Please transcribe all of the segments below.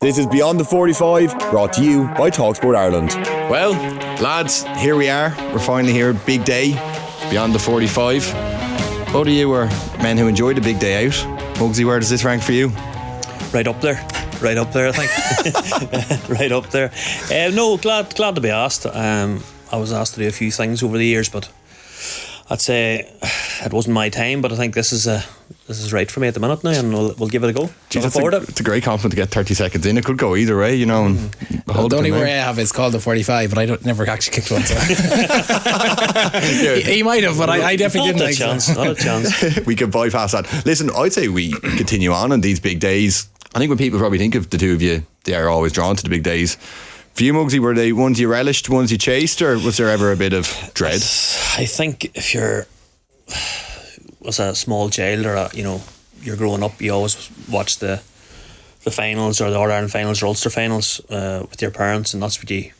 This is Beyond the 45, brought to you by talkSPORT Ireland. Well, lads, here we are. We're finally here. Big day, Beyond the 45. Both of you are men who enjoyed a big day out. Mugsy, where does this rank for you? Right up there, I think. Right up there. No, glad to be asked. I was asked to do a few things over the years, but I'd say it wasn't my time. But I think this is right for me at the minute now, and we'll give it a go. It's a great compliment to get 30 seconds in. It could go either way, you know. And the only way I have is called the 45, but I never actually kicked one. So. he might have, but I definitely didn't. Not a chance. We could bypass that. Listen, I'd say we continue on these big days. I think when people probably think of the two of you, they are always drawn to the big days. For you, Mugsy, were they ones you relished, ones you chased, or was there ever a bit of dread? I think if you're was a small child or you're growing up, you always watch the finals or the All-Ireland finals or Ulster finals with your parents, and that's what you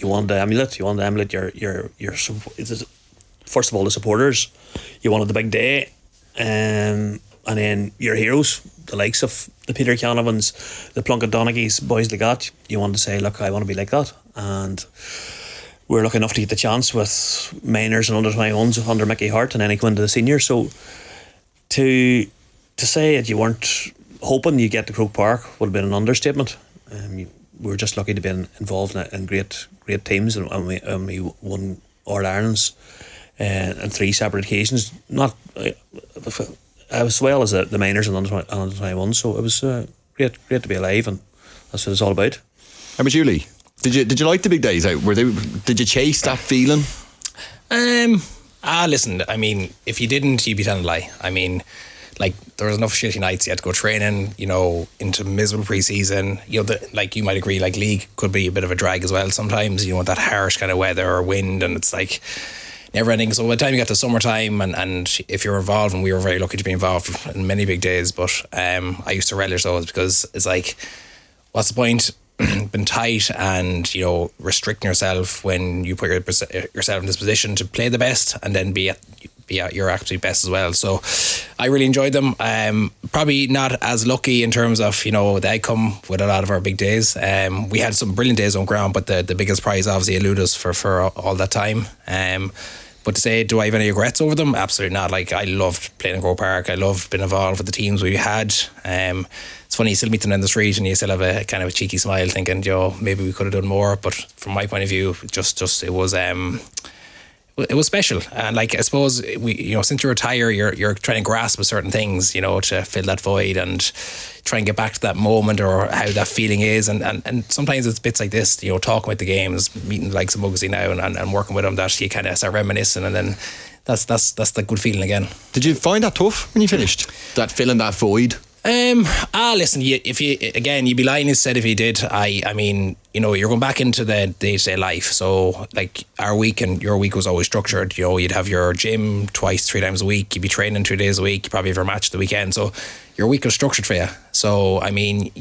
want to emulate. You want to emulate your first of all the supporters. You wanted the big day, and then your heroes, the likes of the Peter Canavans, the Plunkett Donaghy's, boys like that. You want to say, look, I want to be like that. And we're lucky enough to get the chance with minors and under 21s under Mickey Hart, and then he went to the seniors. So to say that you weren't hoping you get to Croke Park would have been an understatement. We were just lucky to be involved in great teams, and we won All-Irelands on 3 separate occasions. Not as well as the minors and under 21. So it was great to be alive, and that's what it's all about. How about you, Lee? Did you like the big days out? Did you chase that feeling? Listen, I mean, if you didn't, you'd be telling a lie. I mean, like, there was enough shitty nights. You had to go training, into miserable pre-season. Like, you might agree, like, league could be a bit of a drag as well sometimes. That harsh kind of weather or wind, and it's like never ending. So by the time you get to summertime, and if you're involved, and we were very lucky to be involved in many big days, but I used to relish those, because it's like, what's the point been tight and restricting yourself when you put yourself in this position to play the best and then be at your absolute best as well. So I really enjoyed them. Probably not as lucky in terms of the outcome with a lot of our big days. We had some brilliant days on ground, but the biggest prize obviously eluded us for all that time. But to say, do I have any regrets over them? Absolutely not. Like, I loved playing in Croke Park. I loved being involved with the teams we had. It's funny, you still meet them in the street and you still have a kind of a cheeky smile thinking, maybe we could have done more. But from my point of view, just it was special. And like, I suppose we, since you retire, you're trying to grasp certain things, to fill that void and try and get back to that moment or how that feeling is. And sometimes it's bits like this, talking about the games, meeting the likes of Mugsy now and working with them, that you kind of start reminiscing, and then that's the good feeling again. Did you find that tough when you finished? That filling that void? Listen, you'd be lying if you said if you did. I mean, you're going back into the day-to-day life. So, like, our week and your week was always structured. You'd have your gym 2-3 times a week. You'd be training 2 days a week. You probably have your match the weekend. So your week was structured for you. So, I mean,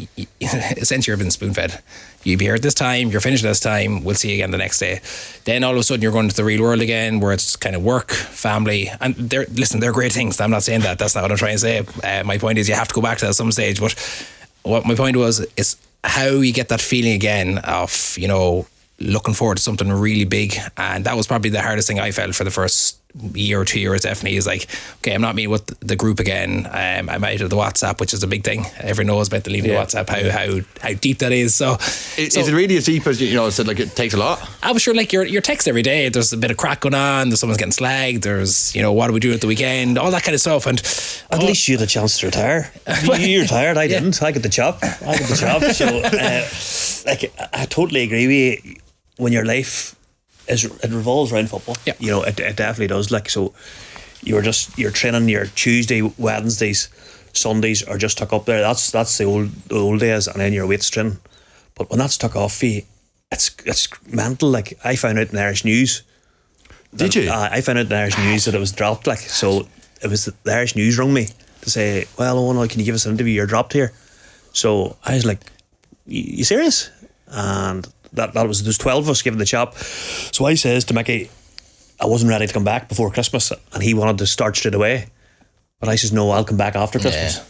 essentially you've been spoon-fed. You'd be here at this time, you're finished at this time, we'll see you again the next day. Then all of a sudden you're going to the real world again, where it's kind of work, family, and they're great things. I'm not saying that. That's not what I'm trying to say. My point is, you have to go back to that at some stage. But what my point was is how you get that feeling again of, looking forward to something really big. And that was probably the hardest thing I felt for the first year or 2 years, definitely, is like, okay, I'm not meeting with the group again. I'm out of the WhatsApp, which is a big thing. Everyone knows about the leaving the WhatsApp, how deep that is. So is it really as deep as like it takes a lot? I was sure, like, your text every day, there's a bit of crack going on, there's someone's getting slagged, there's what do we do at the weekend, all that kind of stuff. And at least you had a chance to retire. You retired, I didn't. I got the job. So I totally agree with you. When your life it revolves around football, it definitely does. Like, so you're training your Tuesday, Wednesdays, Sundays are just tuck up there. That's the old days, and then your weights training. But when that's tuck off for you, it's mental. Like, I found out in Irish News. Did you? I found out in Irish News that it was dropped. Like, so it was the Irish News rung me to say, well, Owen, can you give us an interview? You're dropped here. So I was like, you serious? And that was, there's 12 of us given the chop. So I says to Mickey, I wasn't ready to come back before Christmas, and he wanted to start straight away. But I says, no, I'll come back after Christmas.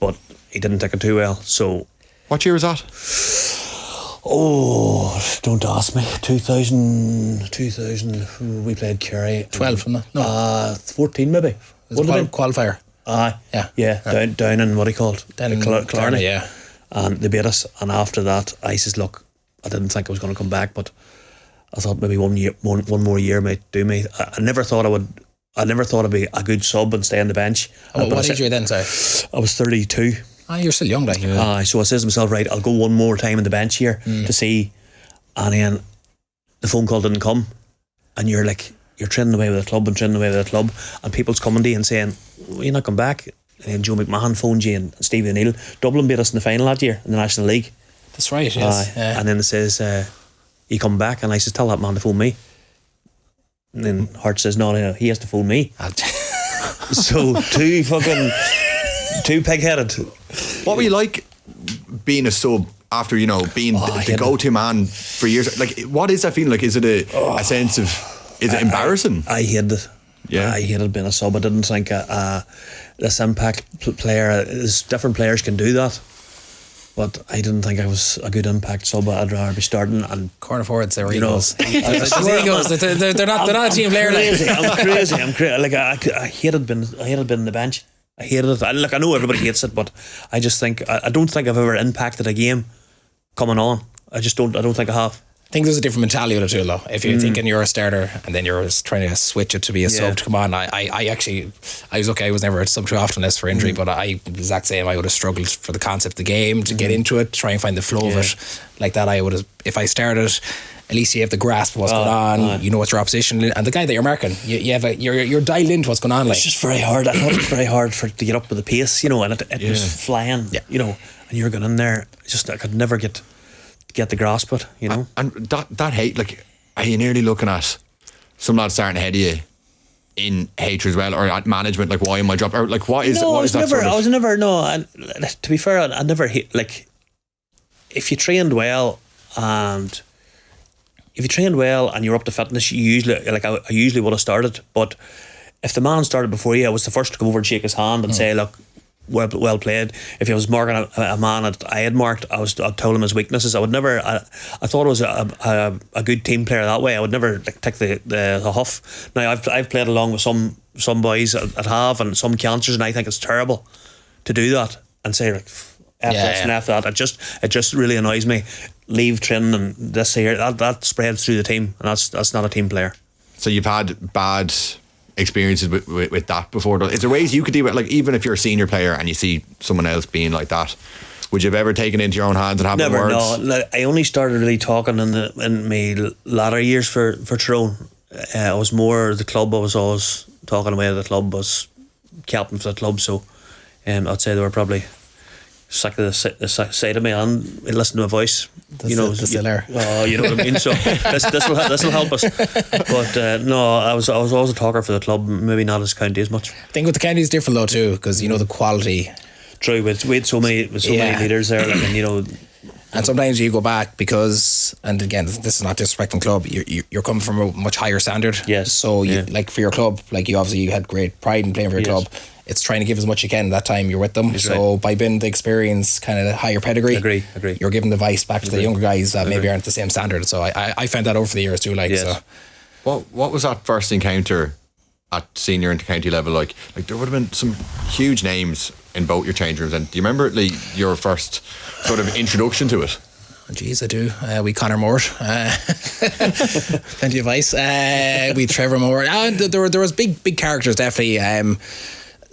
But he didn't take it too well. So What year was that? Oh, don't ask me. 2000 we played Kerry. 12, wasn't it? No. 14 maybe. It was a qualifier. Yeah. Down in what do you call it? Down in Clarny. Yeah. And they beat us. And after that, I says, look, I didn't think I was going to come back, but I thought maybe one more year might do me. I never thought I'd be a good sub and stay on the bench. What age were you then, sorry? I was 32. You're still young, like. So I says to myself, right, I'll go one more time on the bench here to see. And then the phone call didn't come. And you're training away with the club, and people's coming to you and saying, well, you're not come back. And then Joe McMahon phoned you and Stevie O'Neill. Dublin beat us in the final that year in the National League. That's right, yes. And then it says, you come back, and I says, tell that man to phone me. And then Hart says, no, he has to phone me. So too pig-headed. What were you like being a sub after, being the go-to man for years? Like, what is that feeling like? Is it a sense of, is it embarrassing? I hated it. Yeah. I hated being a sub. I didn't think this impact player, different players can do that. But I didn't think I was a good impact sub. I'd rather be starting and corner forwards. They're egos. They're not a team player. I'm crazy. Like I hated being on the bench. I hated it. I know everybody hates it, but I just think I don't think I've ever impacted a game coming on. I don't think I have. I think there's a different mentality with it too, though. If you're thinking you're a starter and then you're trying to switch it to be a sub to come on, I was okay. I was never a sub too often unless for injury, but I the exact same. I would have struggled for the concept of the game to get into it, try and find the flow of it like that. I would have, if I started, at least you have the grasp of what's going on. You know what's your opposition, and the guy that you're marking, you're dialed into what's going on. Like, it's just very hard. I thought it was very hard to get up with the pace, and it was flying, and you're going in there. I could never get the grasp of it, And that hate, like, are you nearly looking at some lads starting ahead of you in hatred as well, or at management, like, why am I dropping? Or like, what is that sort of? I was never. No, and to be fair, I never hate. Like, if you trained well and you're up to fitness, you usually, like, I usually would have started. But if the man started before you, I was the first to come over and shake his hand and say, look, well played. If he was marking a man that I had marked, I told him his weaknesses. I would never. I thought it was a good team player that way. I would never take the huff. Now I've played along with some boys that have, and some cancers, and I think it's terrible to do that and say, like, F this and F that. It just really annoys me. Leave training and this here, that spreads through the team, and that's not a team player. So you've had bad experiences with that before. Is there ways you could deal with, like, even if you're a senior player and you see someone else being like that, would you have ever taken it into your own hands and have words? No. I only started really talking in my latter years for Tyrone. I was more the club. I was always talking away to the club. I was captain for the club, so I'd say they were probably sick of the sight of me and listen to my voice. You know what I mean. So this will help us. But no, I was always a talker for the club. Maybe not as county as much. I think with the county is different though too, because the quality. True, we had so many leaders there, and And sometimes you go back because, and again, this is not disrespecting club. You're coming from a much higher standard. Yes. So like for your club, like you had great pride in playing for your club. It's trying to give as much you can that time you're with them. That's so right. By being the experience, kind of the higher pedigree, agree. You're giving the vice back to the younger guys that maybe aren't the same standard. So I found that over the years too. Like, so. What was that first encounter at senior and county level like? Like, there would have been some huge names in both your change rooms. And do you remember, Lee, your first sort of introduction to it? Jeez, I do. We Conor Moore, plenty of ice. We Trevor Moore, and there was big characters definitely.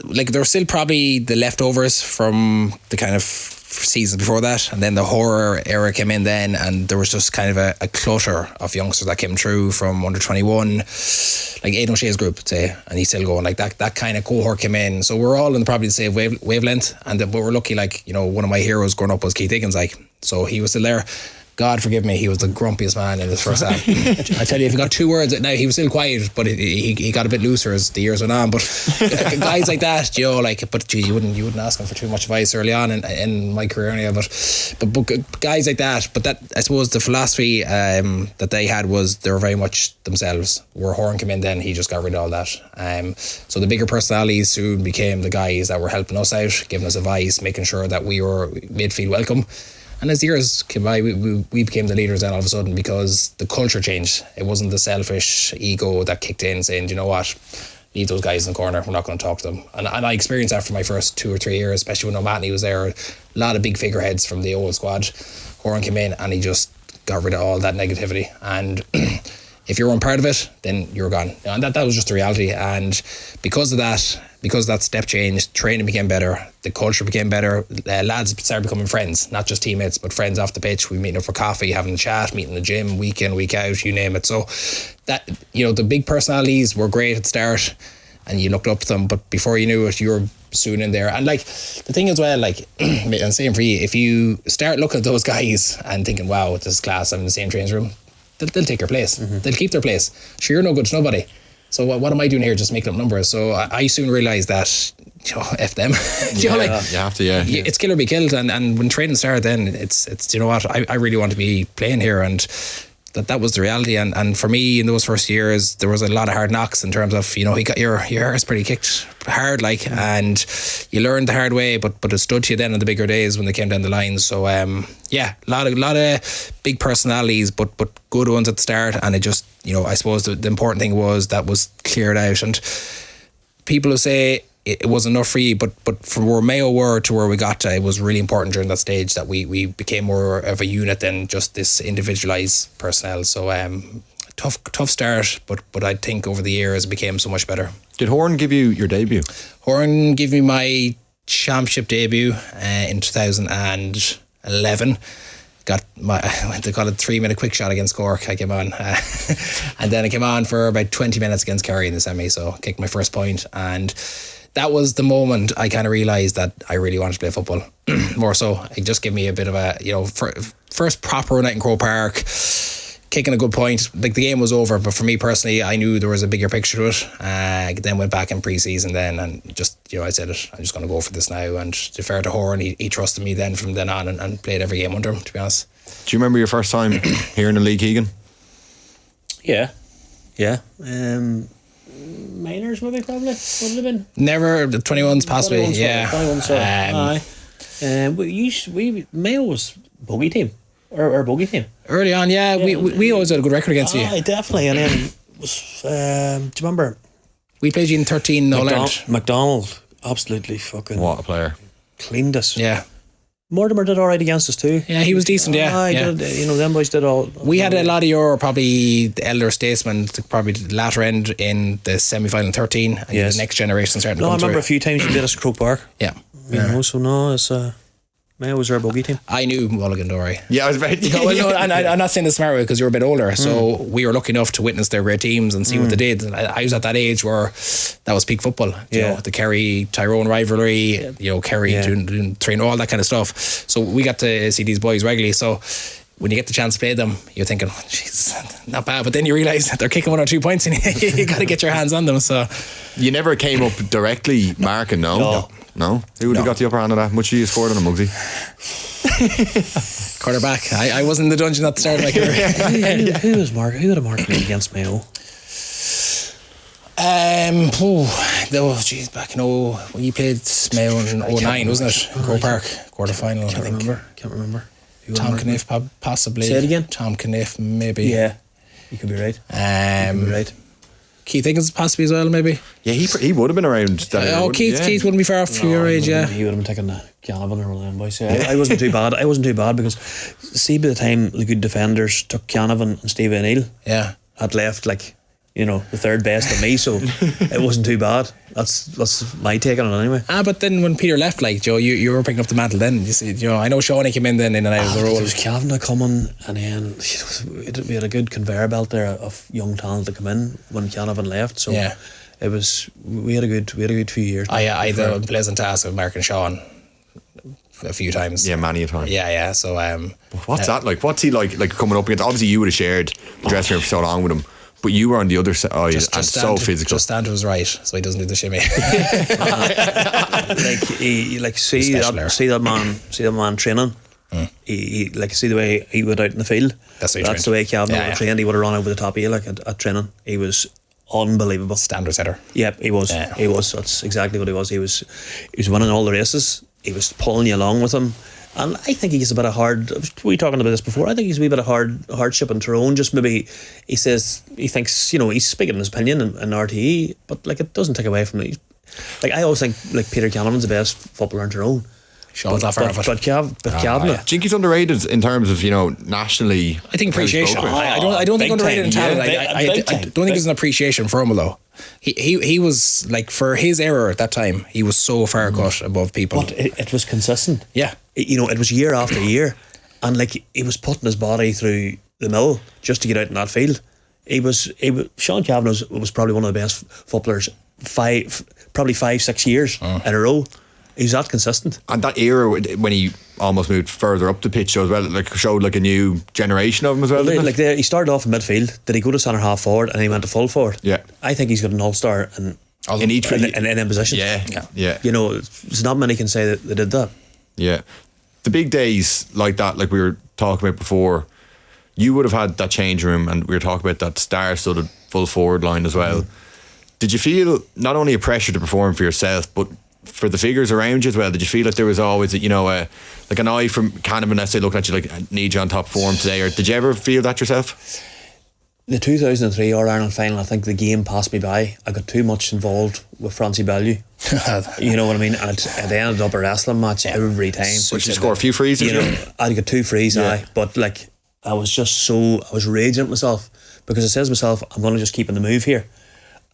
Like, there were still probably the leftovers from the kind of seasons before that, and then the horror era came in then, and there was just kind of a clutter of youngsters that came through from under 21, like Aidan O'Shea's group, say, and he's still going, like that kind of cohort came in. So we're all in probably the same wavelength, but we're lucky, like, one of my heroes growing up was Keith Higgins, like, so he was still there. God forgive me, he was the grumpiest man in his first half. I tell you, if he got 2 words, now he was still quiet, but he got a bit looser as the years went on. But guys like that, but geez, you wouldn't ask him for too much advice early on in my career anyway. But guys like that, but that, I suppose the philosophy that they had was they were very much themselves. Where Horan came in, then he just got rid of all that. So the bigger personalities soon became the guys that were helping us out, giving us advice, making sure that we were made feel welcome. And as the years came by, we became the leaders then all of a sudden, because the culture changed. It wasn't the selfish ego that kicked in saying, "Do you know what, leave those guys in the corner, we're not going to talk to them." And I experienced that for my first 2 or 3 years, especially when O'Mahony was there. A lot of big figureheads from the old squad. Horan came in and he just got rid of all that negativity. And if you weren't part of it, then you were gone. And that was just the reality. And because of that step change, training became better, the culture became better, lads started becoming friends, not just teammates, but friends off the pitch. We meeting up for coffee, having a chat, meeting in the gym, week in, week out, you name it. So that, the big personalities were great at the start and you looked up to them, but before you knew it, you were soon in there. And like the thing as well, like, and same for you, if you start looking at those guys and thinking, wow, this is class, I'm in the same training room, they'll take your place. They'll keep their place. Sure, you're no good to nobody. So what am I doing here, just making up numbers? So I soon realised that, F them. You have to, yeah. It's kill or be killed. And when training started, then it's you know what, I really want to be playing here. And that was the reality. And for me, in those first years, there was a lot of hard knocks in terms of, he got your arse pretty kicked hard, like, and you learned the hard way, but it stood to you then in the bigger days when they came down the line. So a lot of big personalities, but good ones at the start. And it just, I suppose the important thing was that was cleared out. And people who say it wasn't enough for you, but from where Mayo were to where we got to, it was really important during that stage that we became more of a unit than just this individualised personnel. So tough start, but I think over the years it became so much better. Did Horan give you your debut? Horan gave me my championship debut in 2011. Got I went to call it 3-minute quick shot against Cork. I came on and then I came on for about 20 minutes against Kerry in the semi, so kicked my first point. And that was the moment I kind of realised that I really wanted to play football more so. It just gave me a bit of a, first proper night in Croke Park, kicking a good point. Like, the game was over, but for me personally, I knew there was a bigger picture to it. Then went back in pre-season then and just, I said it, I'm just going to go for this now. And to fair to Horan, he trusted me then from then on and played every game under him, to be honest. Do you remember your first time hearing of Lee Keegan? Yeah. Minors maybe, probably would have been. Never, the 21s possibly. 21s, yeah. 21s, aye. Mayo was bogey team or bogey team early on. Yeah, we always had a good record against you. Aye, definitely. And then was do you remember we played you in 13 no Ireland? McDonald absolutely fucking what a player, cleaned us. Yeah. Mortimer did alright against us too. Yeah, he was decent. Did, them boys did all. We had a lot of your probably the elder statesmen, probably the latter end in the semi-final in 13, and the next generation starting to come through. I remember a few times you did us Croke Park. Yeah. So no, it's Mayo was our bogey team. I knew Mulligan, don't worry. Yeah, I was very. I'm not saying this smart way because you were a bit older, so we were lucky enough to witness their great teams and see what they did. And I was at that age where that was peak football. You know, the Kerry Tyrone rivalry, Kerry doing training, all that kind of stuff. So we got to see these boys regularly. So when you get the chance to play them, you're thinking, oh, jeez, not bad. But then you realise that they're kicking 1 or 2 points and you got to get your hands on them. So you never came up directly marking, no? Who would have got the upper hand of that? Much you scored on a Mugsy? Quarterback. I was in the dungeon at the start of my career. Who would have marked me against Mayo? Back in when you played Mayo in 09, wasn't it? Croke Park quarter final. Can't remember. Tom Caniff, possibly. Say it again. Tom Caniff, maybe. Yeah, you could be right. Keith Higgins possibly as well, maybe. Yeah, he would have been around. Keith wouldn't be far off your age. Yeah, he would have been taking the Canavan or one of them boys. I wasn't too bad. I wasn't too bad because see, by the time the good defenders took Canavan and Steve O'Neill, had left the third best of me, so it wasn't too bad. That's my take on it anyway. But then when Peter left, Joe, you were picking up the mantle then. You see, I know Shawnee came in then in and out of the role. There was Kavanagh coming, and then we had a good conveyor belt there of young talent to come in when Canavan left. So it was we had a good few years. I had the pleasant task of marking Sean a few times. Yeah, many a time. Yeah. So what's that like? What's he like coming up against? Obviously, you would have shared the dressing room for so long with him. But you were on the other side and so physical. Just stand to his right so he doesn't do the shimmy. See that man training. He see the way he went out in the field. That's the way Kavanagh would train. He would have run over the top of you at training. He was unbelievable. Standard setter. Yeah, he was. He was. That's exactly what he was. He was winning all the races. He was pulling you along with him. And I think he's a bit of we were talking about this before, I think he's a wee bit of hardship in Tyrone. Just maybe he says he thinks, he's speaking his opinion in RTE, but like it doesn't take away from it. Like I always think like Peter Canavan's the best footballer in Tyrone. Sean's not fair of it. But Cavan, Do you think he's underrated in terms of nationally? I think appreciation. I don't think underrated in talent. I don't think there's an appreciation for him though. He was like, for his era at that time, he was so far cut above people. But it was consistent. Yeah, it was year after year, and like he was putting his body through the mill just to get out in that field. Sean Cavan was probably one of the best footballers 5-6 years in a row. He was that consistent. And that era when he almost moved further up the pitch as well, like showed like a new generation of him as well. He started off in midfield. Did he go to centre half forward and he went to full forward? Yeah, I think he's got an all-star in each in position. Yeah. There's not many can say that they did that. Yeah, the big days like that, like we were talking about before, you would have had that change room, and we were talking about that star-studded full forward line as well. Did you feel not only a pressure to perform for yourself, but for the figures around you as well? Did you feel like there was always like an eye from Canavan as they look at you like, I need you on top form today? Or did you ever feel that yourself? The 2003 All-Ireland final, I think the game passed me by. I got too much involved with Francie Bellew. You know what I mean? And it ended up a wrestling match every time. Which you score a few frees? I'd got 2 frees, but like I was raging at myself, because it says to myself, I'm going to just keep in the move here.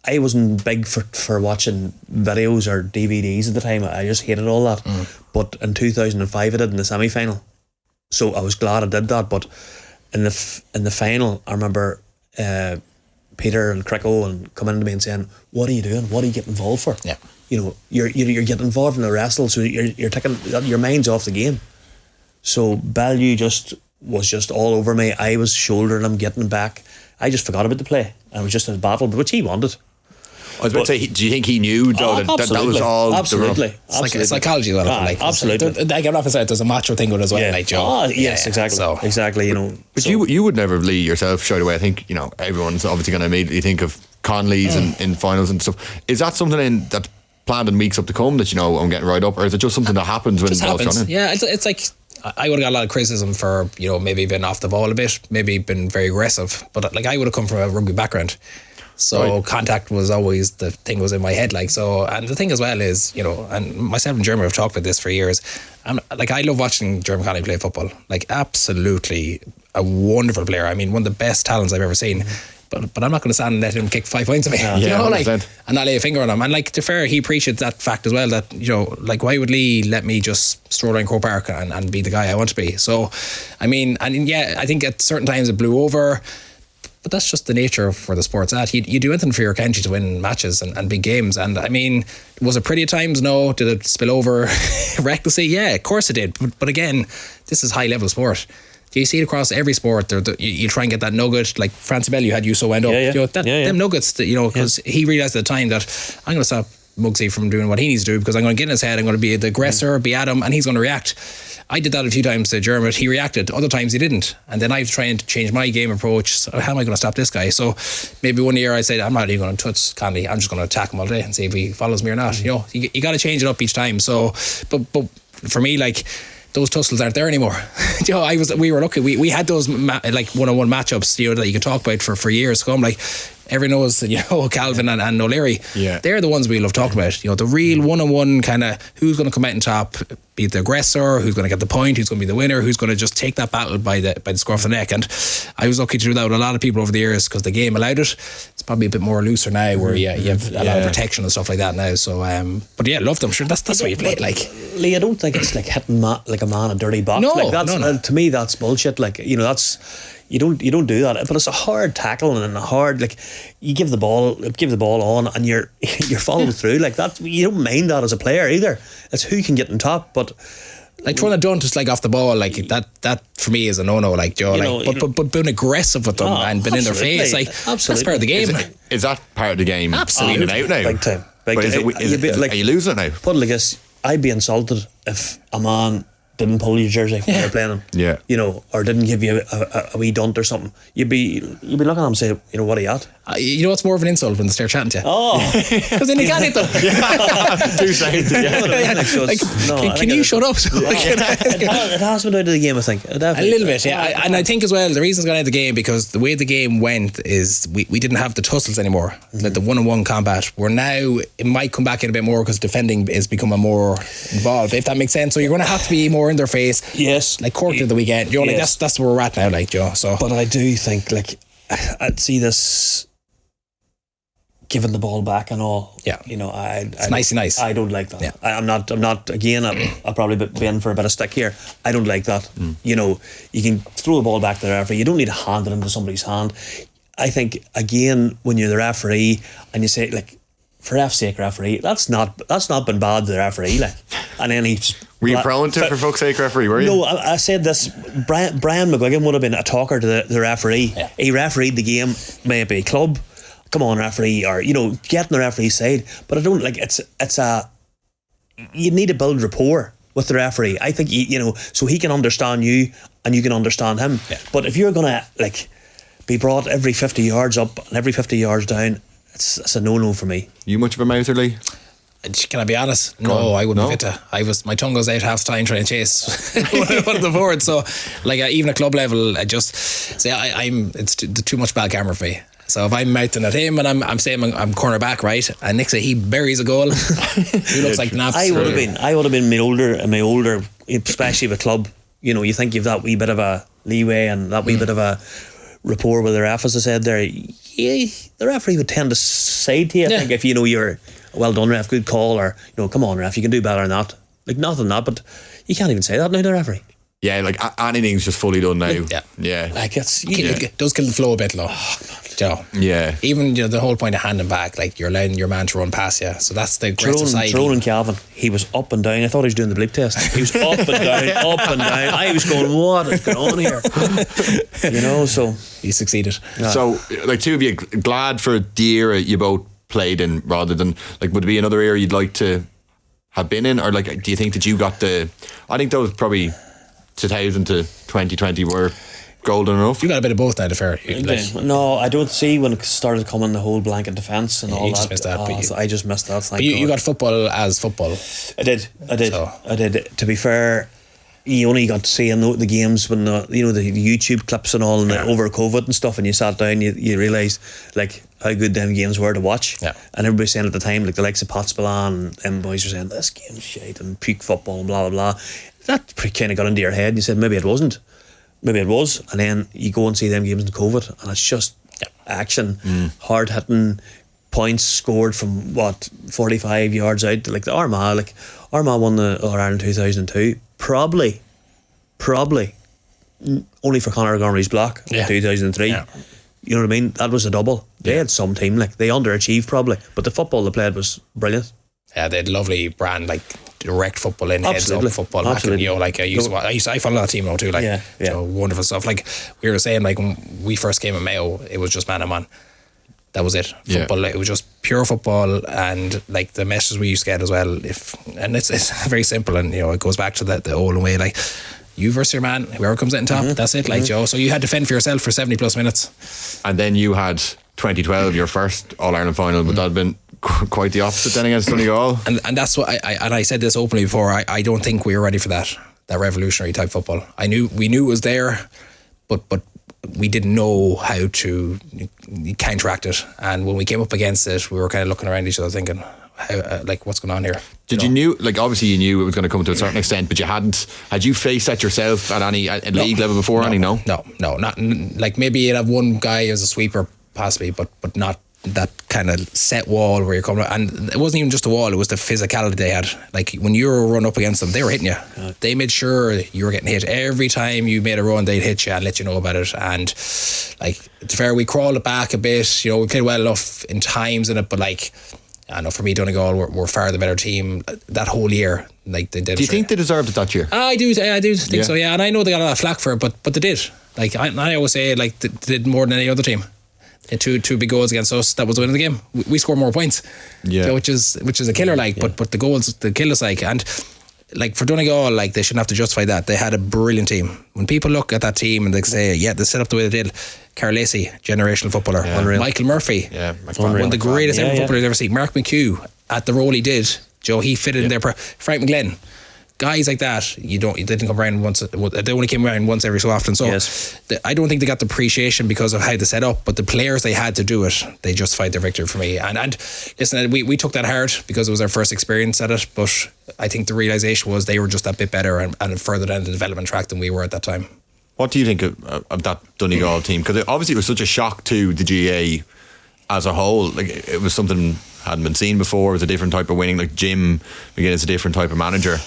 I wasn't big for watching videos or DVDs at the time. I just hated all that. But in 2005 I did in the semi-final, so I was glad I did that. But in the final, I remember Peter and Croke and coming into me and saying, "What are you doing? What are you getting involved for?" Yeah, you're getting involved in the wrestle, so you're taking your mind's off the game. So Bellew was just all over me. I was shouldering him, getting him back. I just forgot about the play. I was just in a battle, which he wanted. I was about to say, do you think he knew though that was all? Absolutely. It's like psychology, though. Absolutely. Like, I'm not going to say there's a macho thing with it as well. Like Joe. Exactly. So. Exactly. But you would never Lee yourself straight away. I think everyone's obviously going to immediately think of Conley's in finals and stuff. Is that something that's planned in weeks up to come that I'm getting right up, or is it just something that happens when the ball's gone in? Yeah, it's like, I would have got a lot of criticism for maybe being off the ball a bit, maybe been very aggressive, but like I would have come from a rugby background, so contact was always the thing was in my head. Like, so, and the thing as well is, and myself and Jeremy have talked about this for years, and like I love watching Jeremy Connolly play football. Like, absolutely a wonderful player. I mean, one of the best talents I've ever seen. But I'm not going to stand and let him kick 5 points at me, and not lay a finger on him. And like, to fair, he appreciates that fact as well, that like, why would Lee let me just stroll around Croke Park and be the guy I want to be? So, I mean, and yeah, I think at certain times it blew over, but that's just the nature of where the sport's at. You do anything for your country to win matches and big games. And I mean, was it pretty at times? No. Did it spill over recklessly? Yeah, of course it did. But again, this is high level sport. Do you see it across every sport? You try and get that nugget, like Francie Bellew had you so end up. Them nuggets, because he realised at the time that I'm going to stop Mugsy from doing what he needs to do, because I'm going to get in his head, I'm going to be the aggressor, be at him, and he's going to react. I did that a few times to Dermot. He reacted. Other times he didn't. And then I've tried to change my game approach. So how am I going to stop this guy? So maybe one year I said, I'm not even going to touch Conley. I'm just going to attack him all day and see if he follows me or not. You got to change it up each time. So, but for me, like, those tussles aren't there anymore. We were lucky. We had those like one-on-one matchups, that you could talk about for years. So I'm like, everyone knows, Calvin and O'Leary. Yeah. They're the ones we love talking about. The real one-on-one kind of who's going to come out on top, be the aggressor, who's going to get the point, who's going to be the winner, who's going to just take that battle by the scruff of the neck. And I was lucky to do that with a lot of people over the years, because the game allowed it. It's probably a bit more looser now, where you have a lot of protection and stuff like that now. So, but yeah, love them. Sure, that's what you play like. Lee, I don't think it's like hitting like a man a dirty box. No, like that's, no. To me, that's bullshit. Like, that's. You don't do that, but it's a hard tackle and a hard, like, you give the ball on and you're following through like that. You don't mind that as a player either. It's who can get on top, but like throwing a dunt just like off the ball, like that for me is a no-no. Like Joe, but being aggressive with them and being in their face, like that's part of the game. Is that part of the game? Absolutely, out now. Big time. Are you losing it now? Put it like this: I'd be insulted if a man didn't pull your jersey when you were playing them, you know, or didn't give you a wee dunt or something, you'd be looking at them and say, you know, what are you at? You know what's more of an insult when they start chatting to you? Oh, because then you can't hit them. 2 seconds. Can you shut up? It has been out of the game, I think. A little bit, yeah. And I think as well, the reason it's gone out of the game because the way the game went is we didn't have the tussles anymore, like the one-on-one combat. We're now, it might come back in a bit more because defending is becoming more involved, if that makes sense. So you're going to have to be more in their face. Yes, like Cork did the weekend. You know, like that's where we're at now, like Joe. So, but I do think like I'd see this giving the ball back and all. Yeah, you know, it's nice. I don't like that. Yeah. I'm not. Again, I'll probably be in for a bit of stick here. I don't like that. You know, you can throw the ball back to the referee. You don't need to hand it into somebody's hand. I think again, when you're the referee and you say like, for F's sake, referee, that's not been bad to the referee, like, and then he's. Were you prone to, for fuck's sake, referee, were you? No, I said this. Brian McGuigan would have been a talker to the referee. Yeah. He refereed the game, maybe club. Come on, referee, or, you know, get on the referee's side. But I don't like it's you need to build rapport with the referee. I think, you know, so he can understand you and you can understand him. Yeah. But if you're gonna like be brought every 50 yards up and every 50 yards down, it's a no for me. You much of a mouther, Lee? Can I be honest? No, I wouldn't fit to. My tongue goes out half the time trying to chase one of the forwards. So, like, even at club level, I just say it's too much bad camera for me. So if I'm mouthing at him and I'm saying I'm corner back, right, and next day he buries a goal, he looks like naps. I would have been my older, especially with club. You know, you think you've that wee bit of a leeway and that wee bit of a rapport with the ref, as I said there. Yeah, the referee would tend to side to you. I think if you know you're well done, ref, good call, or you know, come on, ref, you can do better than that. Like nothing that, but you can't even say that now to the referee. Yeah, like anything's just fully done now. Yeah. Like it does kill the flow a bit, though. Joe. Yeah. Even the whole point of handing back, like you're allowing your man to run past you. So that's the great society. Tyrone and Calvin, he was up and down. I thought he was doing the bleep test. He was up and down, up and down. I was going, what is going on here? You know, so he succeeded. Yeah. So, like, two of you, glad for the era you both played in, rather than like, would it be another era you'd like to have been in, or like, do you think that you got I think those probably 2000 to 2020 were golden enough. You got a bit of both now, to fair. No, I don't see when it started coming the whole blanket defence and all that. Just missed that. So I just missed that. But you got football as football. I did. To be fair, you only got to see the games when the YouTube clips and all, and over COVID and stuff, and you sat down, you realised like how good them games were to watch. Yeah. And everybody saying at the time, like the likes of Potspillan and them boys were saying this game's shite and puke football and blah blah blah. That kind of got into your head, and you said maybe it wasn't. Maybe it was, and then you go and see them games in COVID, and it's just action, hard hitting, points scored from 45 yards out. Like the Armagh won the All-Ireland 2002, probably only for Conor Montgomery's block in 2003. Yeah. You know what I mean? That was a double. They had some team, like they underachieved probably, but the football they played was brilliant. Yeah, they had a lovely brand, like direct football in, heads up football. Absolutely. You know, like I follow that team now too. Like, so wonderful stuff. Like we were saying, like when we first came at Mayo, it was just man on man. That was it. Football. It was just pure football, and like the messages we used to get as well. It's very simple, and you know it goes back to the old way. Like you versus your man, whoever comes out on top, that's it. Like Joe. So you had to fend for yourself for 70+ minutes. And then you had 2012, your first All Ireland final, but that had been quite the opposite then against Donnygoal. And that's what I said this openly before. I don't think we were ready for that revolutionary type football. we knew it was there, but we didn't know how to counteract it. And when we came up against it, we were kind of looking around each other thinking, how, like, what's going on here? You knew, like, obviously you knew it was going to come to a certain extent, but had you faced that yourself at any league level before? No, not like maybe you'd have one guy as a sweeper possibly, but not that kind of set wall where you're coming, and it wasn't even just a wall, it was the physicality they had. Like when you were run up against them, they were hitting you. They made sure you were getting hit. Every time you made a run, they'd hit you and let you know about it. And like, it's fair, we crawled it back a bit, you know, we played well enough in times in it, but like, I know for me, Donnygoal were far the better team that whole year. Like they did. Do you think they deserved it that year? I do think so, yeah. And I know they got a lot of flack for it, but they did. Like I always say, like they did more than any other team. Two big goals against us, that was the win of the game. We scored more points, which is a killer, like, but the goals, the kill us, like. And like for Donnygoal, like they shouldn't have to justify that. They had a brilliant team. When people look at that team and they say, yeah, they set up the way they did. Carl Lacey, generational footballer. Yeah. Michael Murphy, one of the greatest ever footballers I've ever seen. Mark McHugh, at the role he did, Joe, he fitted in there. Frank McGlenn. Guys like that, they didn't come around once. They only came around once every so often. So I don't think they got the appreciation because of how they set up. But the players they had to do it, they justified their victory for me. And listen, we took that hard because it was our first experience at it. But I think the realisation was they were just that bit better and further down the development track than we were at that time. What do you think of that Donnygoal team? Because obviously it was such a shock to the GAA as a whole. Like it was something hadn't been seen before. It was a different type of winning. Like Jim McGinn is a different type of manager.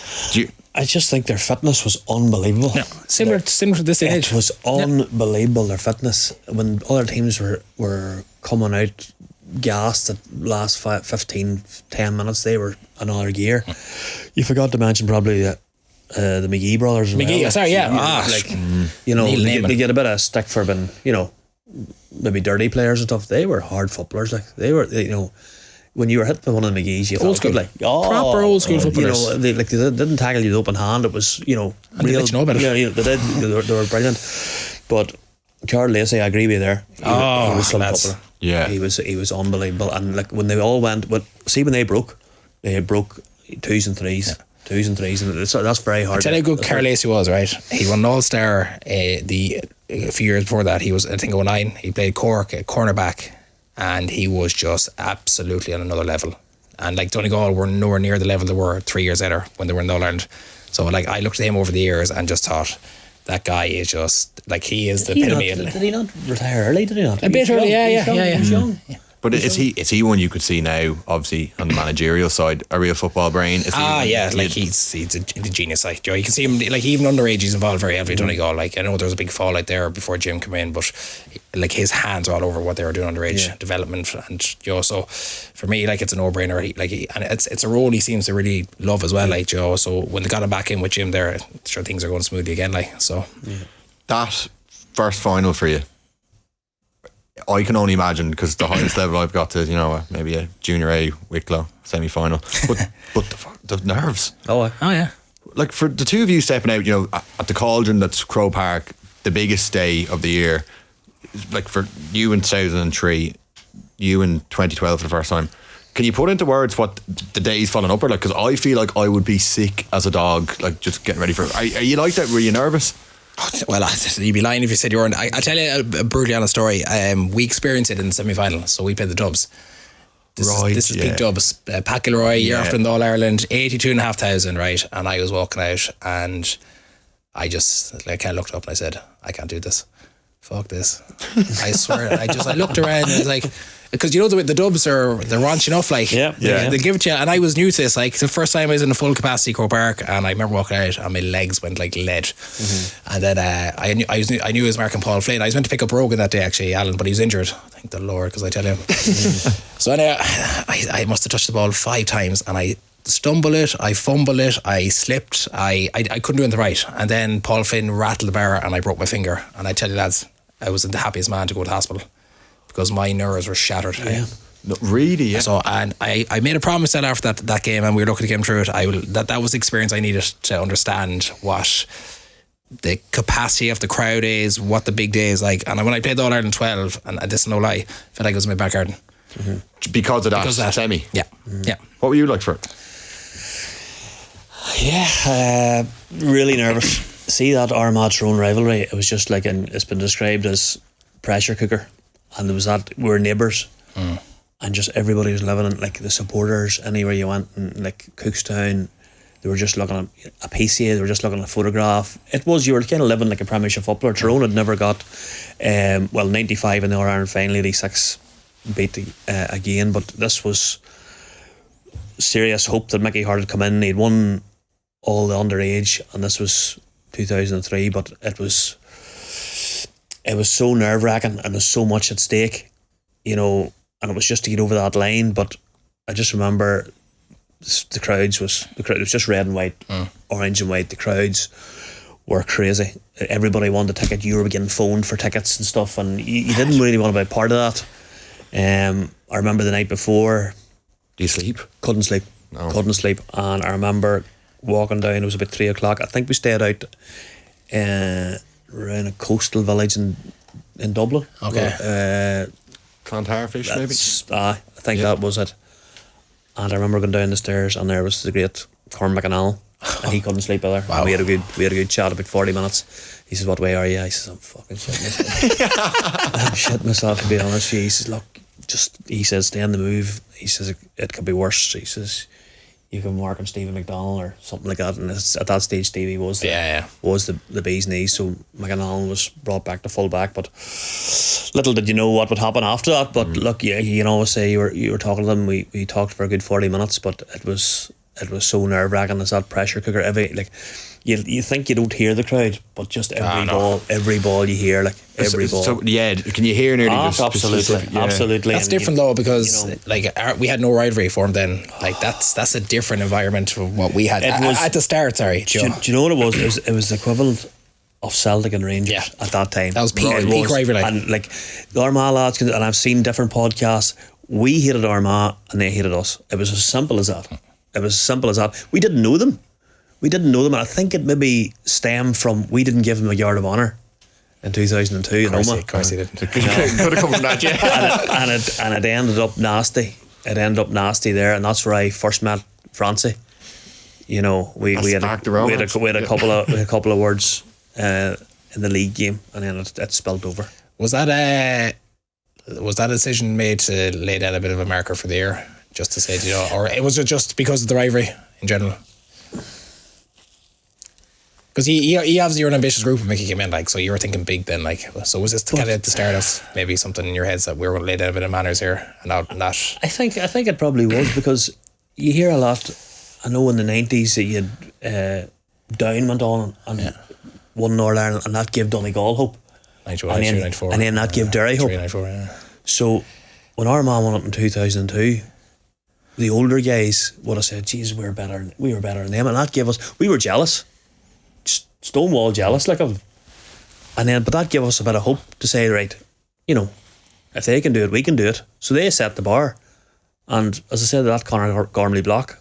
I just think their fitness was unbelievable. Yeah. Similar to this age. It was unbelievable, their fitness. When other teams were coming out gassed at last 10 minutes, they were another gear. You forgot to mention probably the McGee brothers. Sorry, yeah. They get a bit of stick for being, maybe dirty players and stuff. They were hard footballers. Like they were, when you were hit by one of the McGees, you felt good, like proper old school footballers. They didn't tackle you with open hand. It was real. They let you know about it. They did. They were brilliant. But Carl Lacey, I agree with you there. He was some footballer. Yeah, he was unbelievable. And like when they all went, when they broke twos and threes. Yeah. Twos and threes, and that's very hard. I tell you how good Carl Lacey was, right? He won an All-Star a few years before that. He was, I think, 2009. He played Cork, a cornerback, and he was just absolutely on another level. And like Donnygoal were nowhere near the level they were 3 years later when they were in All-Ireland. So like I looked at him over the years and just thought, that guy is just like he is the epitome. Did he not retire early? Did he not? A bit early, yeah. He was young. Yeah. But is he one you could see now, obviously, on the managerial side, a real football brain? He's a genius. Like Joe, you can see him, like even underage, he's involved very heavily. Donnygoal, like I know there was a big fallout there before Jim came in, but like his hands are all over what they were doing underage development, and Joe. So for me, like it's a no-brainer. And it's a role he seems to really love as well, like Joe. So when they got him back in with Jim there, sure things are going smoothly again. Like so, that first final for you. I can only imagine, because the highest level I've got to, maybe a junior A Wicklow semi-final, but the nerves. Oh yeah. Like for the two of you stepping out, at the Cauldron, that's Croke Park, the biggest day of the year. Like for you in 2003, you in 2012 for the first time. Can you put into words what the days following up are like? Because I feel like I would be sick as a dog, like just getting ready for it. Are you like that? Were you nervous? Well, you'd be lying if you said you weren't. I'll tell you a brutally honest story. We experienced it in the semi-final, so we played the Dubs. This is big Dubs. Pat Gilroy, year after in the All-Ireland, 82,500, right? And I was walking out and I just kind of looked up and I said, I can't do this. Fuck this. I swear. I looked around and I was like, because the Dubs they're raunch enough, they give it to you. And I was new to this, like the first time I was in a full capacity Croke Park, and I remember walking out and my legs went like lead. And then I knew it was Mark and Paul Flynn. I was meant to pick up Rogan that day actually, Alan, but he was injured. Thank the Lord, because I tell him. So anyway, I must have touched the ball 5 times, and I stumbled it, I fumbled it, I slipped, I couldn't do anything right. And then Paul Flynn rattled the bar and I broke my finger. And I tell you lads, I was the happiest man to go to hospital because my nerves were shattered. Yeah. No, really? Yeah. So and I made a promise that after that game, and we were looking to get him through it, that was the experience I needed to understand what the capacity of the crowd is, what the big day is like. And when I played the All-Ireland 12, and this is no lie, I felt like it was in my back garden. Because of that semi? Yeah. Yeah. What were you like for it? Yeah, really nervous. See that Armagh Tyrone rivalry, it was just like it's been described as pressure cooker, and there was that, we were neighbours, and just everybody was living in, like the supporters, anywhere you went, and like Cookstown, they were just looking at a PCA, they were just looking at a photograph. You were kind of living like a Premiership footballer. Tyrone had never got 95 in the All-Ireland final, 86 beat again, but this was serious hope that Mickey Hart had come in. He'd won all the underage, and this was 2003, but it was so nerve-wracking, and there's so much at stake, and it was just to get over that line. But I just remember the crowd was just red and white, orange and white. The crowds were crazy. Everybody wanted a ticket. You were getting phoned for tickets and stuff, and you didn't really want to be part of that. I remember the night before. Do you sleep? Couldn't sleep. No. Couldn't sleep. And I remember walking down. It was about 3 o'clock. I think we stayed out around a coastal village in Dublin. Okay. Clontarfish, maybe? I think that was it. And I remember going down the stairs, and there was the great Cormac and Al, and he couldn't sleep either. Wow. We had a good chat, about 40 minutes. He says, "What way are you?" I says, "I'm fucking shitting myself." I'm shitting myself, to be honest with you. He says, "Look, he says, stay on the move." He says, it could be worse. He says, "You can work on Stephen McDonnell or something like that." And at that stage, Stevie was the bee's knees. So McDonnell was brought back to full back. But little did you know what would happen after that. But look, you can always say you were talking to them. We talked for a good 40 minutes, but it was so nerve wracking. It's that pressure cooker. You think you don't hear the crowd, but just every ball you hear, like every ball. So yeah, can you hear nearly? Absolutely. That's different though, because we had no rivalry formed then. Like that's a different environment from what we had at the start. Sorry, do you know what it was? It was the equivalent of Celtic and Rangers at that time. That was peak rivalry. And like the Armagh lads, and I've seen different podcasts. We hated Armagh and they hated us. It was as simple as that. We didn't know them. And I think it maybe stemmed from we didn't give them a yard of honour in 2002 in Omagh. Of course he didn't. Could have come from that, yeah. and it ended up nasty. There, and that's where I first met Francie. You know, we had a couple of words in the league game, and then it spilled over. Was that a decision made to lay down a bit of a marker for the year, just to say, or was it just because of the rivalry in general? Because you obviously, you're an ambitious group when Mickey came in, so you were thinking big then, so was this kind of at the start of maybe something in your heads that we were going to lay down a bit of manners here and not? I think it probably was, because you hear a lot. I know in the 90s that you had Down went on and won Northern Ireland, and that gave Donnygoal hope. 91, 94. And then that gave Derry hope. 94, yeah. So when Armagh won up in 2002, the older guys would have said, "Geez, we were better than them," and that gave us. We were jealous. Stonewall jealous like of, and then but that gave us a bit of hope to say, right, if they can do it, we can do it. So they set the bar, and as I said, that Conor Gormley block,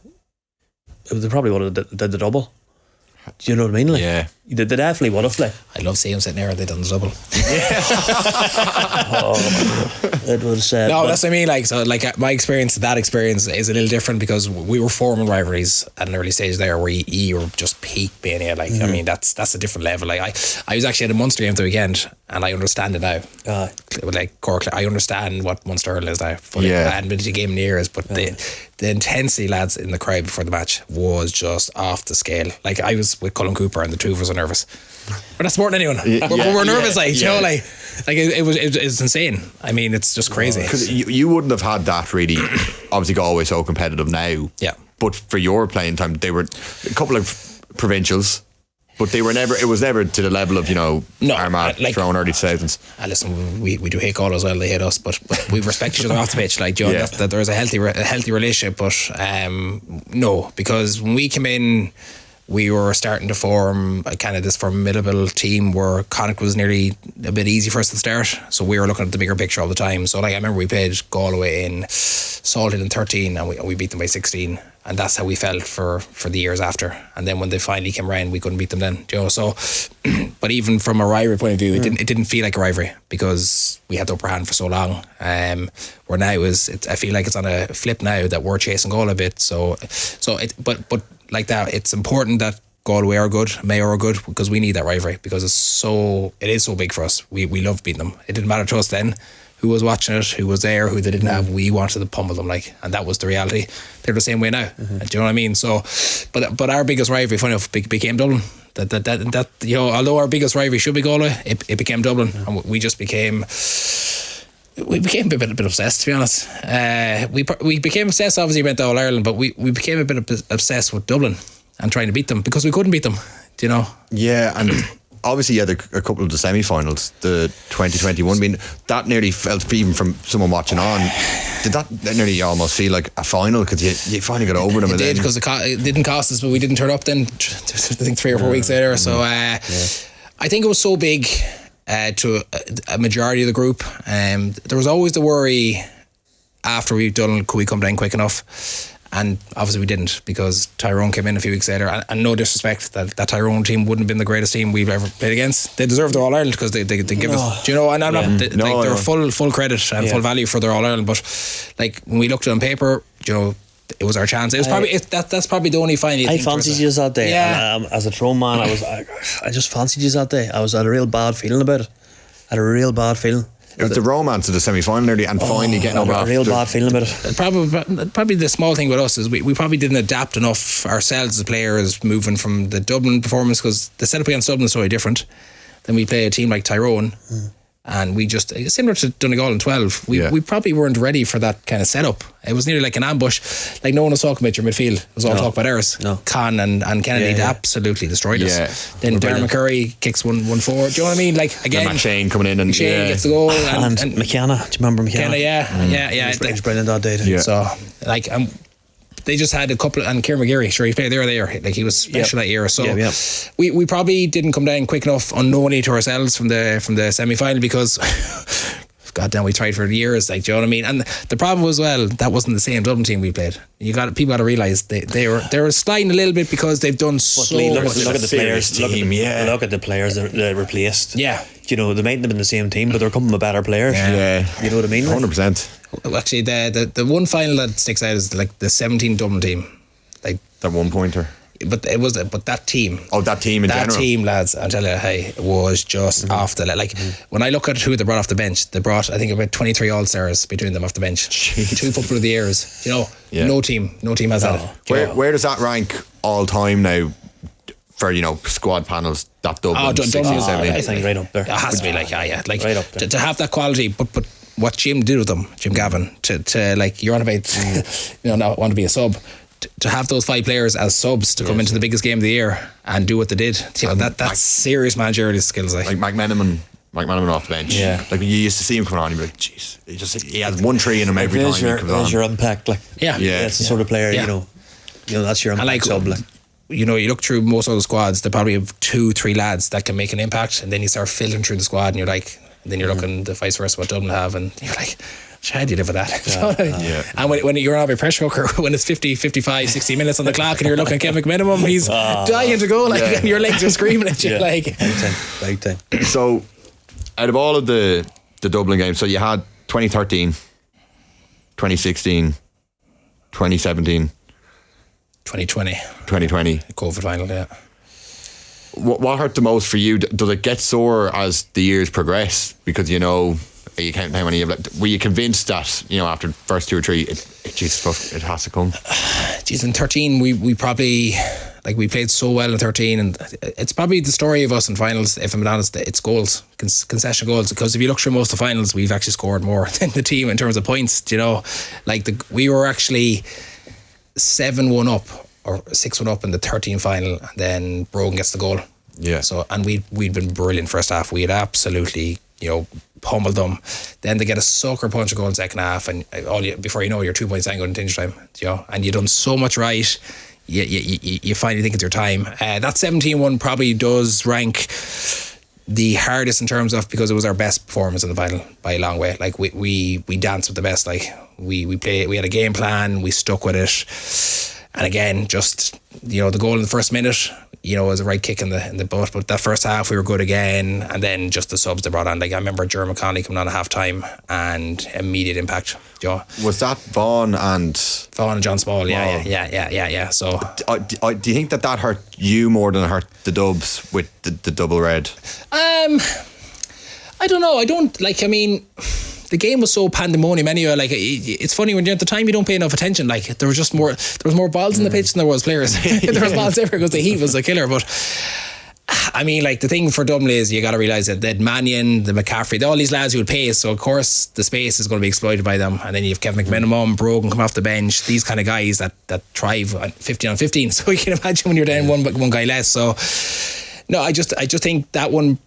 they probably would have did the double. Do you know what I mean? They definitely would have. I'd love to see him sitting there and they done the double. It was. No, that's what I mean. My experience, that experience is a little different, because we were forming rivalries at an early stage there where you were just peak mania. I mean, that's a different level. I was actually at a Munster game the weekend, and I understand it now. Cork, I understand what Munster hurling is now. I hadn't been to the game in years, but the intensity, lads, in the crowd before the match was just off the scale. I was with Cullen Cooper, and the two of us were nervous. We're not supporting anyone. We're nervous, it was insane. I mean, it's just crazy. Because you wouldn't have had that really. Obviously, Galway so competitive now. Yeah. But for your playing time, they were a couple of provincials, but they were never. It was never to the level of Armagh, Tyrone, early 2000s. Listen, we do hate Galway as well. They hate us, but we respect each other off the pitch. That there's a healthy relationship. But no, because when we came in, we were starting to form kind of this formidable team where Connacht was nearly a bit easy for us to start. So we were looking at the bigger picture all the time. So I remember we played Galway in Salted in 13 and we beat them by 16. And that's how we felt for the years after. And then when they finally came around, we couldn't beat them then. So, but even from a rivalry point of view, it didn't feel like a rivalry because we had the upper hand for so long. Where now I feel like it's on a flip now that we're chasing Galway a bit. But like that, it's important that Galway are good, Mayo are good, because we need that rivalry, because it is so big for us. We love beating them. It didn't matter to us then who was watching it, who was there, who they didn't have. We wanted to pummel them, and that was the reality. They're the same way now. Do you know what I mean? So, but our biggest rivalry, funny enough, became Dublin. That although our biggest rivalry should be Galway, it became Dublin, and we just became. We became a bit obsessed, to be honest. We became obsessed, obviously, about the All Ireland, but we became a bit obsessed with Dublin and trying to beat them because we couldn't beat them. Do you know? Yeah, and obviously you had a couple of the semi-finals, the 2021. I mean, that nearly felt, even from someone watching on, did that nearly almost feel like a final because you finally got over them? It did, because it didn't cost us, but we didn't turn up then. I think 3 or 4 weeks later. So I think it was so big. To a majority of the group, there was always the worry after we've done, could we come down quick enough? And obviously we didn't, because Tyrone came in a few weeks later, and no disrespect, that Tyrone team wouldn't have been the greatest team we've ever played against. They deserve their All-Ireland because they give us, do you know, and I'm not, they're full credit and full value for their All-Ireland, but like when we looked at it on paper, you know, it was our chance. It was probably that's probably the only final. I fancied you that day. Yeah. And, as a Tyrone man, I just fancied you that day. I had a real bad feeling about it. I had a real bad feeling. It was the romance of the semi-final nearly, and finally getting over. A real bad feeling about it. Probably the small thing with us is we probably didn't adapt enough ourselves as players moving from the Dublin performance, because the setup against Dublin is so very different. Then we play a team like Tyrone, and we just, similar to Donnygoal in 12, we probably weren't ready for that kind of setup. It was nearly like an ambush. Like no one was talking about your midfield. It was all talk about ours. No. Con and Kennedy absolutely destroyed us. Then Darren McCurry kicks 1-4. Do you know what I mean? Like again, Matt Shane coming in and Shane gets the goal, and McKenna. Do you remember McKenna? He was brilliant that day. Yeah. So like they just had a couple, and Kieran McGeary, sure, he played there. Like he was special that year. So we probably didn't come down quick enough unknowingly to ourselves from the semi-final, because God damn, we tried for years. Like, do you know what I mean? And the problem was, well, that wasn't the same Dublin team we played. People got to realise they were sliding a little bit because they've done so much. Look at the players. Look at the players that replaced. Yeah. You know, they mightn't have been the same team, but they're coming with better players. Yeah. You know what I mean? 100%. Well, actually, the one final that sticks out is like the 17 Dublin team. Like that 1-pointer. But that team. Oh, that team in general. That team, lads, I tell you, hey, was just off the when I look at who they brought off the bench, they brought, I think, about 23 All-Stars between them off the bench. Jeez. 2 Football of the Years. You know, no team has that. Where does that rank all time now for, you know, squad panels? That Dublin 16, 17. I think right up there. It has to be like right up there. To have that quality, but what Jim did with them, Jim Gavin, to like, you're on about, you know, not want to be a sub. To have those 5 players as subs to come into the biggest game of the year and do what they did, you know, that's serious managerial skills. Like McMenamin off the bench. Yeah. Like you used to see him coming on, you'd be like, jeez, he has 1 tree in him every time he comes on. There's your impact, like. Yeah. That's the sort of player, you know, that's your impact sub. Like. You know, you look through most of the squads, they probably have 2-3 lads that can make an impact, and then you start filtering through the squad, and you're like, then you're looking the vice versa what Dublin have, and you're like, how do you live with that? And when you're on a pressure cooker, when it's 50, 55, 60 minutes on the clock, and you're looking at Kevin McMenamin, he's dying to go, like, and your legs are screaming at you, like. Big time. So, out of all of the Dublin games, so you had 2013, 2016, 2017, 2020, COVID final, yeah. What hurt the most for you? Does it get sore as the years progress? Because, you know, you count how many. Were you convinced that, you know, after the first 2 or 3, it has to come? Geez, in 13 we probably, like, we played so well in 13, and it's probably the story of us in finals. If I'm honest, it's goals, concession goals. Because if you look through most of the finals, we've actually scored more than the team in terms of points. You know, like we were actually 7-1 up or 6-1 up in the 13 final, and then Brogan gets the goal. Yeah. So, and we'd been brilliant first half. We had absolutely, you know, pummeled them. Then they get a sucker punch of goal in second half, and before you know, you're 2 points down going into injury time. You know, and you've done so much right. You finally think it's your time. That 17-1 probably does rank the hardest in terms of, because it was our best performance in the final by a long way. Like we danced with the best. Like we had a game plan, we stuck with it. And again, just, you know, the goal in the first minute, you know, was a right kick in the butt. But that first half, we were good again. And then just the subs they brought on. Like, I remember Jeremy Connolly coming on at half time and immediate impact. You know? Was that Vaughan and John Small? Yeah. So, do you think that hurt you more than it hurt the Dubs with the double red? I don't know. I don't, like, I mean, the game was so pandemonium anyway. Like, it's funny when you're at the time, you don't pay enough attention. Like, there was more balls in the pitch than there was players. There was balls everywhere because the heat was a killer. But I mean, like, the thing for Dublin is you got to realise that Mannion, the McCaffrey, all these lads who would pace. So of course the space is going to be exploited by them. And then you have Kevin McMenamin, Brogan come off the bench. These kind of guys that thrive on 15 on 15. So you can imagine when you're down one guy less. So no, I just think that one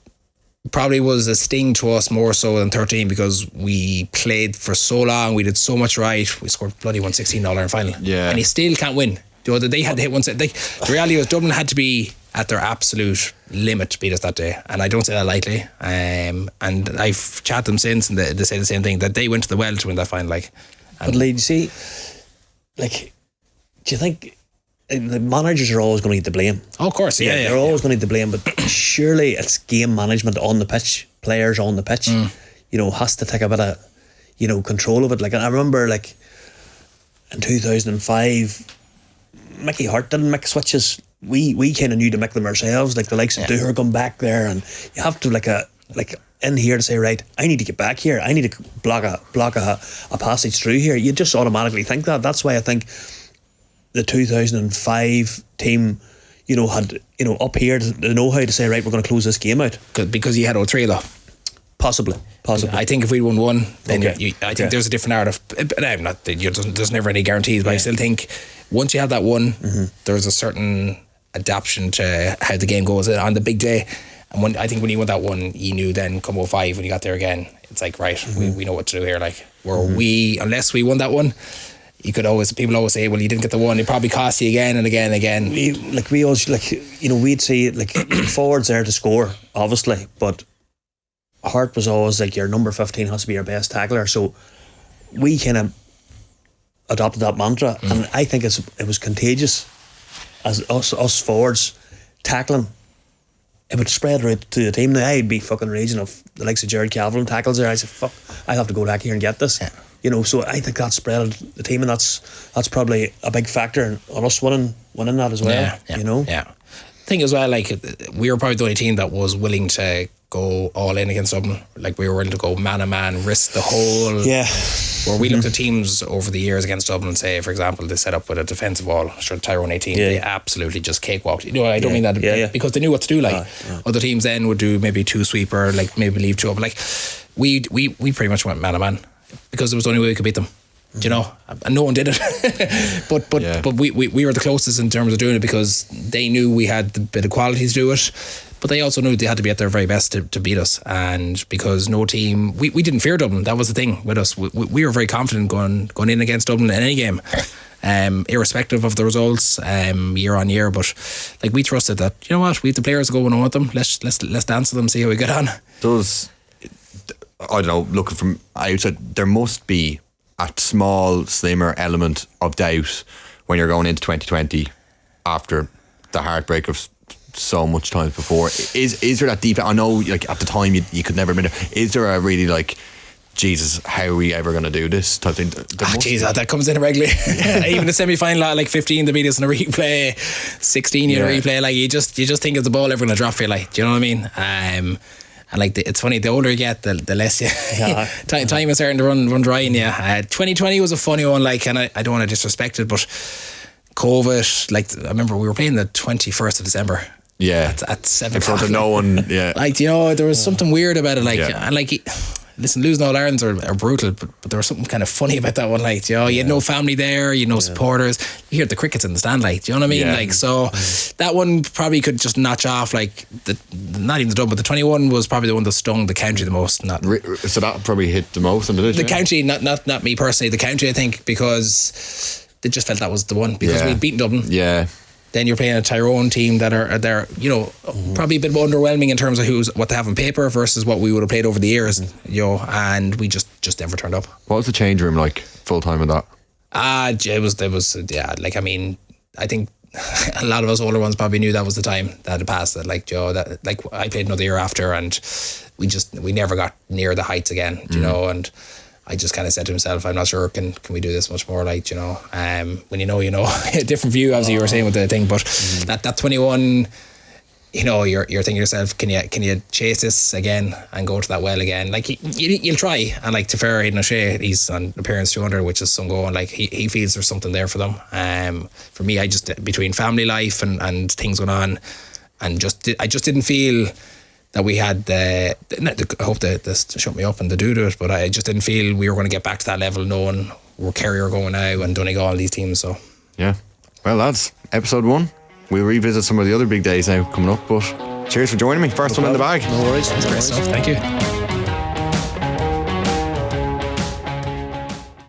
probably was a sting to us more so than 13, because we played for so long, we did so much right, we scored bloody 116 All-Ireland final, and he still can't win. You know, they had to hit one set. The reality was Dublin had to be at their absolute limit to beat us that day, and I don't say that lightly. And I've chatted them since, and they say the same thing, that they went to the well to win that final. Like, but Lee, you see, like, do you think the managers are always going to get the blame? Oh, of course, yeah. They're always going to get the blame, but surely it's game management on the pitch, players on the pitch, has to take a bit of, control of it. Like, I remember, like, in 2005, Mickey Hart didn't make switches. We kind of knew to make them ourselves, like the likes of Dooher come back there, and you have to like in here to say, right, I need to get back here, I need to block a passage through here. You just automatically think that. That's why I think the 2005 team, had up here to know how to say, right, we're going to close this game out. Because you had all three though. Possibly. I think if we won one, then I think there's a different narrative. But I'm not. There's never any guarantees, but I still think once you have that one, there's a certain adaptation to how the game goes on the big day. And when you won that one, you knew then come 05 when you got there again, it's like, right, we know what to do here. Like, unless we won that one, people always say, well, you didn't get the one, it probably cost you again and again and again. We always, we'd say, like, forwards there to score, obviously, but Hart was always like, your number 15 has to be your best tackler. So we kind of adopted that mantra, and I think it was contagious. As us forwards tackling, it would spread right to the team. Now, I'd be fucking raging of the likes of Jared Calvin tackles there. I said, fuck, I have to go back here and get this. So I think that spread the team, and that's probably a big factor on us winning that as well. Yeah. Thing as well, like, we were probably the only team that was willing to go all in against Dublin. Like, we were willing to go man-to-man, risk the whole. Yeah. Where we looked at teams over the years against Dublin, say, for example, they set up with a defensive wall, sure, Tyrone 18, they absolutely just cakewalked. I don't mean that because they knew what to do. Like, other teams then would do maybe two sweeper, like maybe leave two up. Like, we pretty much went man-to-man because it was the only way we could beat them. And no one did it. but we were the closest in terms of doing it because they knew we had the bit of quality to do it, but they also knew they had to be at their very best to beat us. And because no team, we didn't fear Dublin. That was the thing with us. We were very confident going in against Dublin in any game, irrespective of the results, year on year. But like, we trusted that, you know what, we have the players going on with them. Let's dance with them, see how we get on. I don't know, looking from outside, there must be a small, slimmer element of doubt when you're going into 2020 after the heartbreak of so much time before. Is there that deep? I know, like, at the time you could never admit it. Is there a really, like, Jesus, how are we ever going to do this type thing? That comes in regularly. Even the semi-final, like 15 to beat us in a replay, 16 in a replay. Like, you just think it's the ball ever going to drop for you. Like, do you know what I mean? And like, it's funny, the older you get, the less time is starting to run dry in you. 2020 was a funny one, like, and I don't want to disrespect it, but COVID, like, I remember we were playing the 21st of December. Yeah. At 7 in front of no one, yeah. Like, there was something weird about it, like, and like, listen, losing All Irelands are brutal, but there was something kind of funny about that one. Like, you had no family there, no supporters. You hear the crickets in the stand, like, do you know what I mean? Yeah. Like, so that one probably could just notch off. Like, not even the Dublin, but the 21 was probably the one that stung the county the most. So that probably hit the most in the county, not me personally. The county, I think, because they just felt that was the one because we'd beaten Dublin. Yeah. Then you're playing a Tyrone team that are there, probably a bit underwhelming in terms of what they have on paper versus what we would have played over the years, and we just never turned up. What was the change room like full time with that? It was like, I mean, I think a lot of us older ones probably knew that was the time that had passed. That, like, that, like, I played another year after, and we never got near the heights again, and I just kind of said to himself, I'm not sure, can we do this much more, like, when a different view, as you were saying with the thing, but that 21, you're thinking to yourself, can you chase this again and go to that well again? Like, you'll try, and like, to fair Aidan O'Shea, he's on appearance 200, which is some goal, and like, he feels there's something there for them. For me, I just, between family life and things going on, and I just didn't feel that we had I hope that this shut me up and they do it, but I just didn't feel we were going to get back to that level, knowing we're Kerry are going now and Donnygoal, all these teams. So yeah, well, lads, episode 1, we'll revisit some of the other big days now coming up, but cheers for joining me. First one in the bag. No worries. That's great stuff. Thank you.